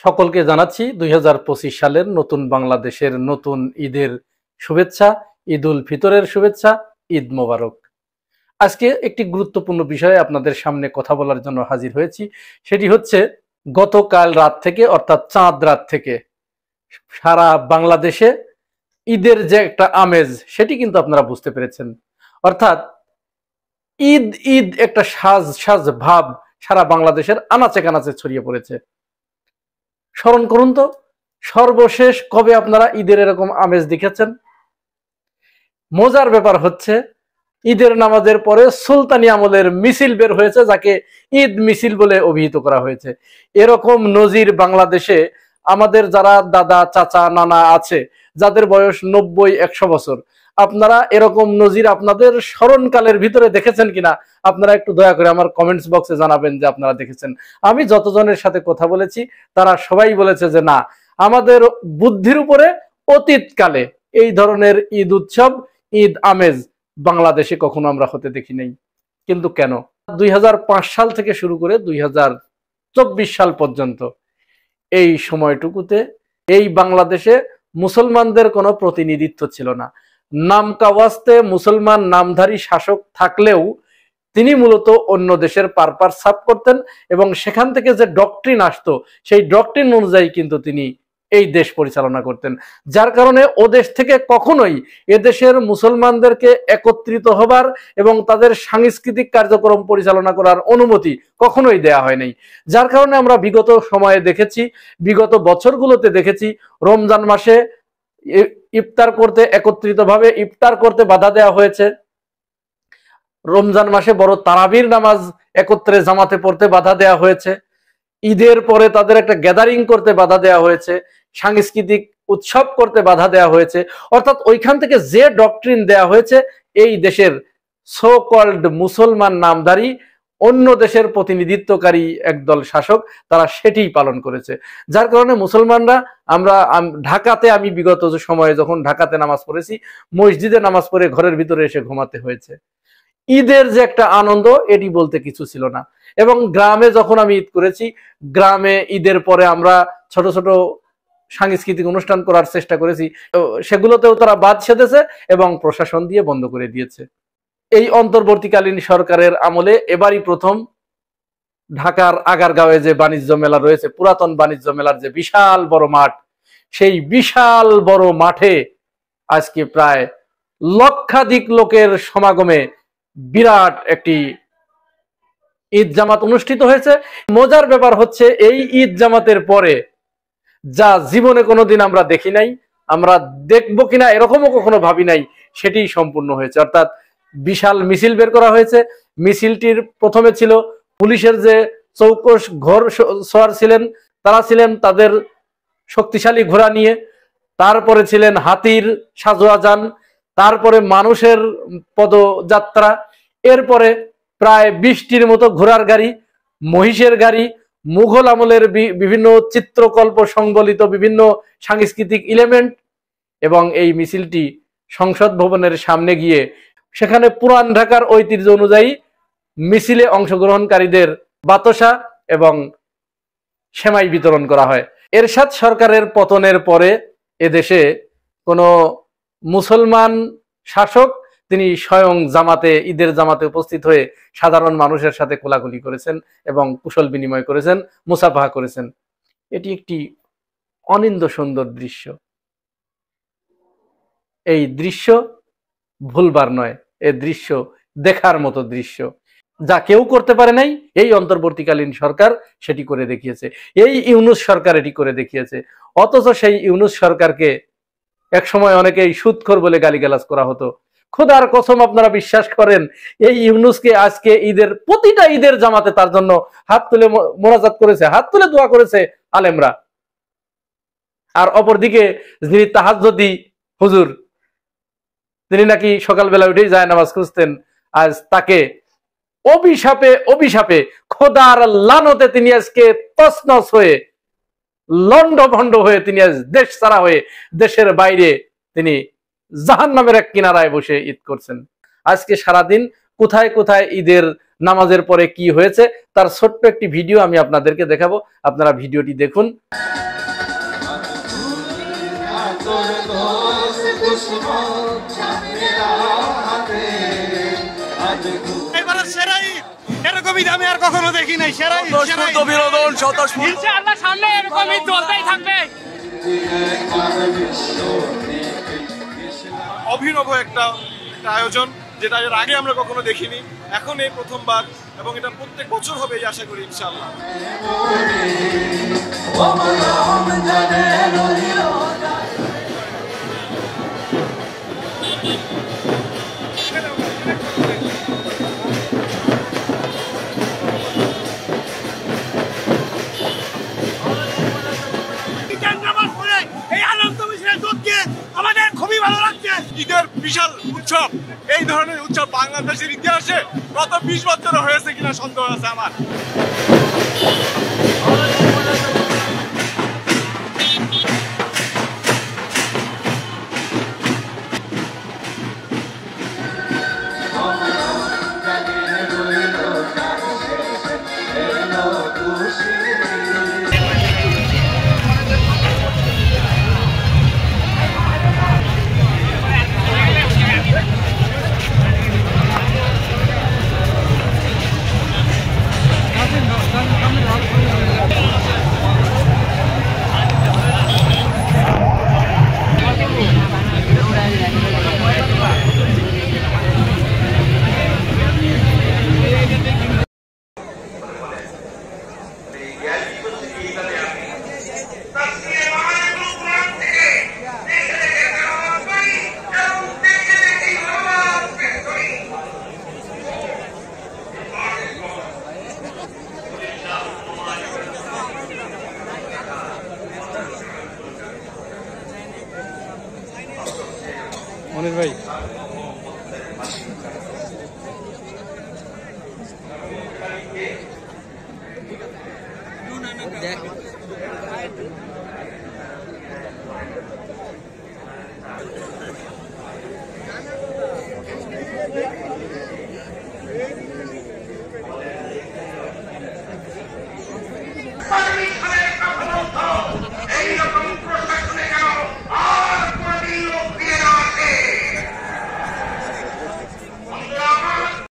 সকলকে জানাচ্ছি 2025 সালের নতুন বাংলাদেশের নতুন ঈদের শুভেচ্ছা, ঈদ উল ফিতরের শুভেচ্ছা, ঈদ মোবারক। আজকে একটি গুরুত্বপূর্ণ বিষয়ে আপনাদের সামনে কথা বলার জন্য হাজির হয়েছি। সেটি হচ্ছে গতকাল রাত থেকে অর্থাৎ চাঁদ রাত থেকে সারা বাংলাদেশে ঈদের যে একটা আমেজ সেটি কিন্তু আপনারা বুঝতে পেরেছেন। অর্থাৎ ঈদ ঈদ একটা সাজ ভাব সারা বাংলাদেশের আনাচে কানাচে ছড়িয়ে পড়েছে। স্মরণ করুন তো সর্বশেষ কবে আপনারা ঈদের এরকম আমেজ দেখেছেন? মজার ব্যাপার হচ্ছে ঈদের নামাজের পরে সুলতানি আমলের মিছিল বের হয়েছে, যাকে ঈদ মিছিল বলে অভিহিত করা হয়েছে। এরকম নজির বাংলাদেশে আমাদের যারা দাদা চাচা নানা আছে, যাদের বয়স 90-100 বছর, আপনারা এরকম নজির আপনাদের স্মরণকালের ভিতরে দেখেছেন কিনা আপনারা একটু দয়া করে আমার কমেন্টস বক্সে জানাবেন যে আপনারা দেখেছেন। আমি যতজনের সাথে কথা বলেছি তারা সবাই বলেছে যে না, আমাদের বুদ্ধির উপরে অতীতকালে এই ধরনের ঈদ উৎসব, ঈদ আমেজ বাংলাদেশে কখনো আমরা হতে দেখি নাই। কিন্তু কেন 2005 সাল থেকে শুরু করে 2024 সাল পর্যন্ত এই সময়টুকুতে এই বাংলাদেশে মুসলমানদের কোনো প্রতিনিধিত্ব ছিল না। নামকাওয়াস্তে মুসলমান নামধারী শাসক থাকলেও তিনি মূলত অন্য দেশের পারপাস সার্ভ করতেন এবং সেখান থেকে যে ডক্ট্রিন আসতো সেই ডক্ট্রিন অনুযায়ী কিন্তু তিনি এই দেশ পরিচালনা করতেন। যার কারণে ও দেশ থেকে কখনোই এদেশের মুসলমানদেরকে একত্রিত হবার এবং তাদের সাংস্কৃতিক কার্যক্রম পরিচালনা করার অনুমতি কখনোই দেয়া হয় নাই। যার কারণে আমরা বিগত সময়ে দেখেছি, বিগত বছরগুলোতে দেখেছি, রমজান মাসে ইফতার করতে একত্রিতভাবে ইফতার করতে বাধা দেওয়া হয়েছে। রমজান মাসে বড় তারাবির নামাজ একত্রে জামাতে পড়তে বাধা দেওয়া হয়েছে। ঈদের পরে তাদের একটা গ্যাদারিং করতে বাধা দেওয়া হয়েছে, সাংস্কৃতিক উৎসব করতে বাধা দেওয়া হয়েছে। অর্থাৎ ওইখান থেকে যে ডক্ট্রিন দেওয়া হয়েছে এই দেশের সো কল্ড মুসলমান নামধারী অন্য দেশের প্রতিনিধিত্বকারী একদল শাসক তারা সেটিই পালন করেছে। যার কারণে মুসলমানরা ঢাকাতে, আমি বিগত সময়ে যখন ঢাকাতে নামাজ পড়েছি, মসজিদে নামাজ পড়ে ঘরের ভিতরে এসে ঘুমাতে হয়েছে। ঈদের যে একটা আনন্দ এটি বলতে কিছু ছিল না। এবং গ্রামে যখন আমি ঈদ করেছি, গ্রামে ঈদের পরে আমরা ছোট ছোট সাংস্কৃতিক অনুষ্ঠান করার চেষ্টা করেছি, সেগুলোতেও তারা বাদ সেধেছে এবং প্রশাসন দিয়ে বন্ধ করে দিয়েছে। এই অন্তর্বর্তীকালীন সরকারের আমলে এবারই প্রথম ঢাকার আগারগাঁওয়ে যে বাণিজ্য মেলা রয়েছে, পুরাতন বাণিজ্য মেলার যে বিশাল বড় মাঠ, সেই বিশাল বড় মাঠে আজকে প্রায় লক্ষাধিক লোকের সমাগমে বিরাট একটি ঈদ জামাত অনুষ্ঠিত হয়েছে। মজার ব্যাপার হচ্ছে এই ঈদ জামাতের পরে যা জীবনে কোনোদিন আমরা দেখি নাই, আমরা দেখবো কিনা এরকমও কখনো ভাবি নাই, সেটি সম্পূর্ণ হয়েছে। অর্থাৎ বিশাল মিছিল বের করা হয়েছে। মিছিলটির প্রথমে ছিল পুলিশের যে চৌকস ঘর সোয়ার ছিলেন, তারা ছিলেন তাদের শক্তিশালী ঘোড়া নিয়ে, তারপরে ছিলেন হাতির সাজোয়া যান, তারপরে মানুষের পদযাত্রা, এরপরে প্রায় 20টির মতো ঘোড়ার গাড়ি, মহিষের গাড়ি, মুঘল আমলের বিভিন্ন চিত্রকল্প সংবলিত বিভিন্ন সাংস্কৃতিক এলিমেন্ট। এবং এই মিছিলটি সংসদ ভবনের সামনে গিয়ে সেখানে পুরান ঢাকার ঐতিহ্য অনুযায়ী মিছিলে অংশগ্রহণকারীদের বাতাসা এবং সেমাই বিতরণ করা হয়। এরশাদ সরকারের পতনের পরে এদেশে কোনো মুসলমান শাসক তিনি স্বয়ং জামাতে, ঈদের জামাতে উপস্থিত হয়ে সাধারণ মানুষের সাথে কোলাকুলি করেছেন এবং কুশল বিনিময় করেছেন, মুসাফাহা করেছেন। এটি একটি অনিন্দ সুন্দর দৃশ্য। এই দৃশ্য ভুলবার নয়, এই দৃশ্য দেখার মতো দৃশ্য। যা কেউ করতে পারে নাই এই অন্তর্বর্তীকালীন সরকার সেটি করে দেখিয়েছে, এই ইউনূস সরকার এটি করে দেখিয়েছে। অথচ সেই ইউনূস সরকারকে একসময় অনেকেই সুদখোর বলে গালিগালাজ করা হতো। খোদার কসম আপনারা বিশ্বাস করেন এই ইউনূসকে আজকে ঈদের প্রতিটা ঈদের জামাতে তার জন্য হাত তুলে মোনাজাত করেছে, হাত তুলে দোয়া করেছে আলেমরা। আর অপরদিকে যিনি তাহাজ্জুদি হুজুর, তিনি নাকি সকালবেলা উঠেই যায় নামাজ খুঁজতেন, আজ তাকে অভিশাপে অভিশাপে খোদার লানতে তিনি আজকে তছনছ হয়ে লন্ডভন্ড হয়ে তিনি আজ দেশ ছাড়া হয়ে দেশের বাইরে তিনি জাহান্নামের এক কিনারায় বসে ঈদ করছেন। আজকে সারাদিন কোথায় কোথায় ঈদের নামাজের পরে কি হয়েছে তার ছোট্ট একটি ভিডিও আমি আপনাদেরকে দেখাবো, আপনারা ভিডিওটি দেখুন। এরকমই আমি আর কখনো দেখি নাই। বিনোদন ইনশাআল্লাহ সামনে এরকমই চলতেই থাকবে। অভিনব একটা আয়োজন, যেটা এর আগে আমরা কখনো দেখিনি, এখন এই প্রথমবার, এবং এটা প্রত্যেক বছর হবে এই আশা করি ইনশাআল্লাহ। আমাদের খুবই ভালো লাগছে। ঈদের বিশাল উৎসব, এই ধরনের উৎসব বাংলাদেশের ইতিহাসে গত 20 বছরও হয়েছে কিনা সন্দেহ আছে আমার। মনির ভাই